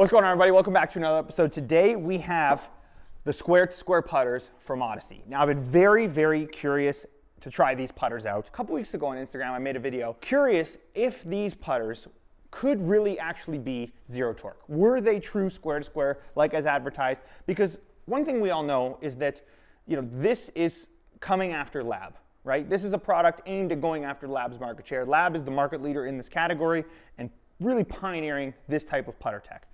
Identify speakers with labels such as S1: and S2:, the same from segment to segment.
S1: What's going on, everybody? Welcome back to another episode. Today we have the square-to-square putters from Odyssey. Now, I've been very curious to try these putters out. A couple weeks ago on Instagram, I made a video curious if these putters could really actually be zero torque. Were they true square-to-square like as advertised? Because one thing we all know is that this is coming after Lab, right? This is a product aimed at going after Lab's market share. Lab is the market leader in this category and really pioneering this type of putter tech.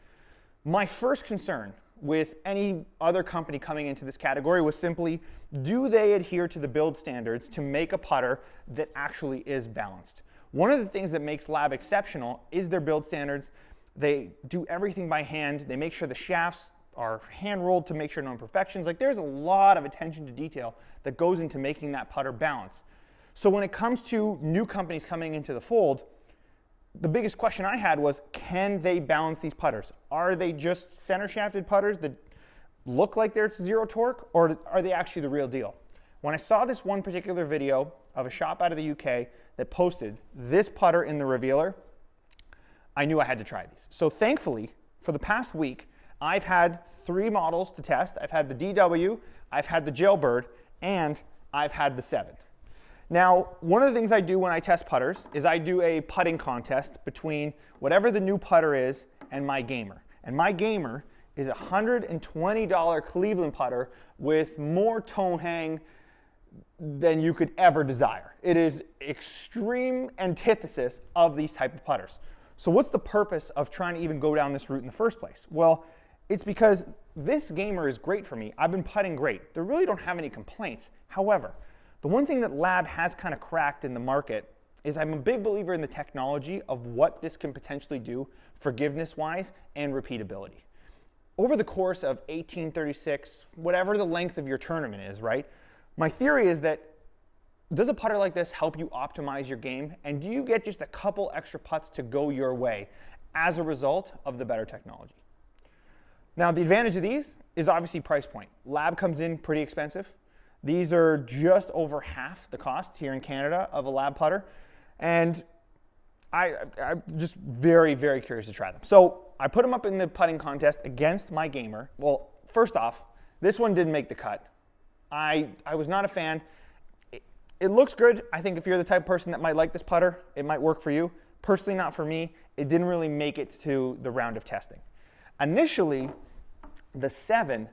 S1: My first concern with any other company coming into this category was simply, do they adhere to the build standards to make a putter that actually is balanced? One of the things that makes Lab exceptional is their build standards. They do everything by hand. They make sure the shafts are hand rolled to make sure no imperfections. Like, there's a lot of attention to detail that goes into making that putter balance. So when it comes to new companies coming into the fold, the biggest question I had was, can they balance these putters? Are they just center shafted putters that look like they're zero torque, or are they actually the real deal? When I saw this one particular video of a shop out of the UK that posted this putter in the revealer, I knew I had to try these. So thankfully, for the past week, I've had 3 models to test. I've had the DW, I've had the Jailbird, and I've had the 7. Now, one of the things I do when I test putters is I do a putting contest between whatever the new putter is and my gamer. And my gamer is a $120 Cleveland putter with more toe hang than you could ever desire. It is extreme antithesis of these type of putters. So what's the purpose of trying to even go down this route in the first place? Well, it's because this gamer is great for me. I've been putting great. They really don't have any complaints. However, the one thing that Lab has kind of cracked in the market is I'm a big believer in the technology of what this can potentially do forgiveness-wise and repeatability. Over the course of 1836, whatever the length of your tournament is, right? My theory is that, does a putter like this help you optimize your game? And do you get just a couple extra putts to go your way as a result of the better technology? Now, the advantage of these is obviously price point. Lab comes in pretty expensive. These are just over half the cost here in Canada of a Lab putter. And I'm just very curious to try them. So I put them up in the putting contest against my gamer. Well, first off, this one didn't make the cut. I was not a fan. It looks good. I think if you're the type of person that might like this putter, it might work for you. Personally, not for me. It didn't really make it to the round of testing. Initially, the 7,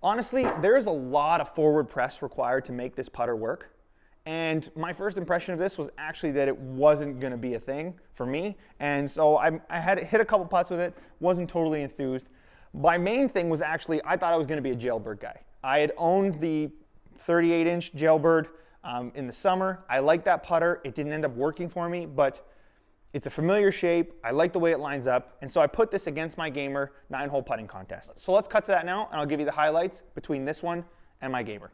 S1: honestly, there's a lot of forward press required to make this putter work. And my first impression of this was actually that it wasn't going to be a thing for me. And so I had hit a couple putts with it, wasn't totally enthused. My main thing was actually, I thought I was going to be a Jailbird guy. I had owned the 38-inch Jailbird in the summer. I liked that putter. It didn't end up working for me, but it's a familiar shape. I like the way it lines up. And so I put this against my gamer 9-hole putting contest. So let's cut to that now, and I'll give you the highlights between this one and my gamer.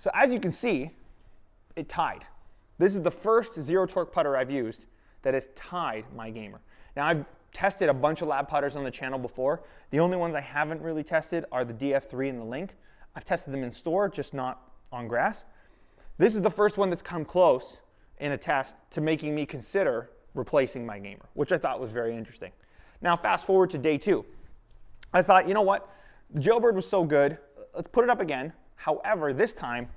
S1: So as you can see, it tied. This is the first zero torque putter I've used that has tied my gamer. Now I've tested a bunch of lab putters on the channel before. The only ones I haven't really tested are the DF3 and the Link. I've tested them in store, just not on grass. This is the first one that's come close in a test to making me consider replacing my gamer, which I thought was very interesting. Now fast forward to day 2. I thought, you know what? The Jailbird was so good, let's put it up again. However, this time,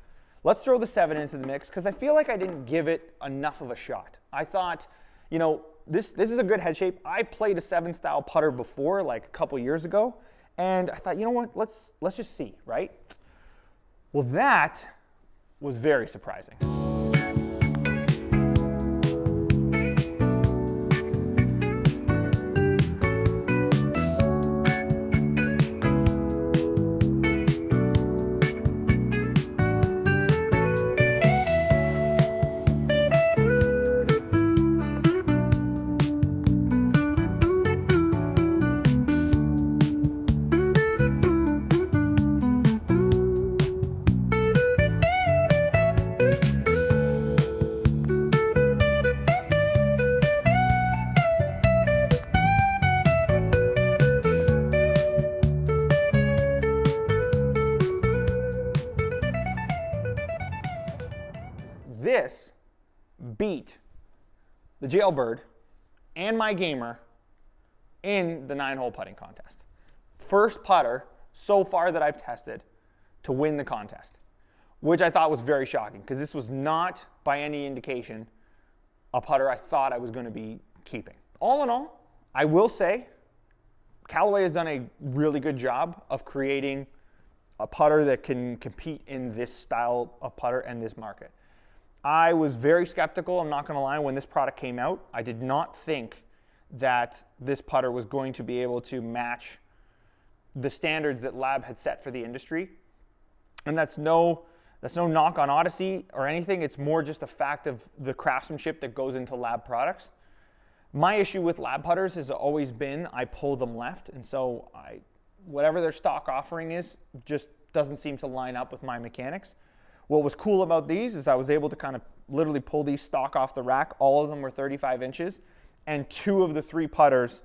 S1: let's throw the 7 into the mix because I feel like I didn't give it enough of a shot. I thought, you know, this is a good head shape. I've played a 7 style putter before, like a couple years ago, and I thought, you know what, let's just see, right? Well, that was very surprising. This beat the Jailbird and my gamer in the 9-hole putting contest. First putter so far that I've tested to win the contest, which I thought was very shocking because this was not by any indication a putter I thought I was going to be keeping. All in all, I will say Callaway has done a really good job of creating a putter that can compete in this style of putter and this market. I was very skeptical, I'm not going to lie, when this product came out. I did not think that this putter was going to be able to match the standards that Lab had set for the industry. And that's no knock on Odyssey or anything. It's more just a fact of the craftsmanship that goes into Lab products. My issue with Lab putters has always been I pull them left, and so whatever their stock offering is just doesn't seem to line up with my mechanics. What was cool about these is I was able to kind of literally pull these stock off the rack. All of them were 35 inches, and 2 of the 3 putters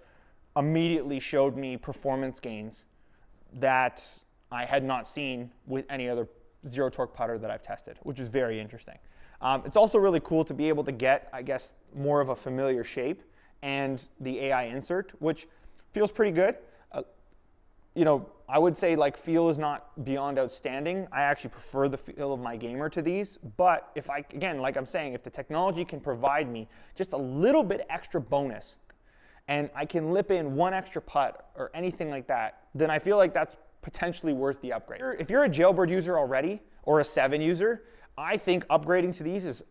S1: immediately showed me performance gains that I had not seen with any other zero torque putter that I've tested, which is very interesting. It's also really cool to be able to get, I guess, more of a familiar shape and the AI insert, which feels pretty good. You know, I would say like feel is not beyond outstanding. I actually prefer the feel of my gamer to these, but if again, like I'm saying, if the technology can provide me just a little bit extra bonus and I can lip in 1 extra putt or anything like that, then I feel like that's potentially worth the upgrade. If you're a Jailbird user already or a 7 user, I think upgrading to these is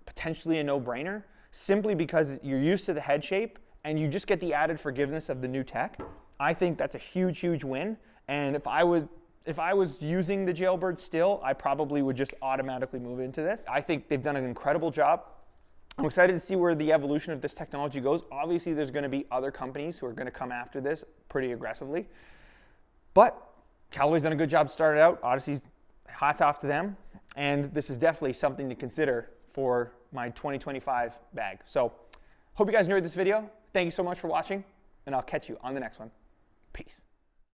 S1: potentially a no-brainer simply because you're used to the head shape and you just get the added forgiveness of the new tech. I think that's a huge, huge win. And if I was using the Jailbird still, I probably would just automatically move into this. I think they've done an incredible job. I'm excited to see where the evolution of this technology goes. Obviously, there's going to be other companies who are going to come after this pretty aggressively. But Callaway's done a good job started out. Odyssey's hats off to them. And this is definitely something to consider for my 2025 bag. So hope you guys enjoyed this video. Thank you so much for watching, and I'll catch you on the next one. Peace.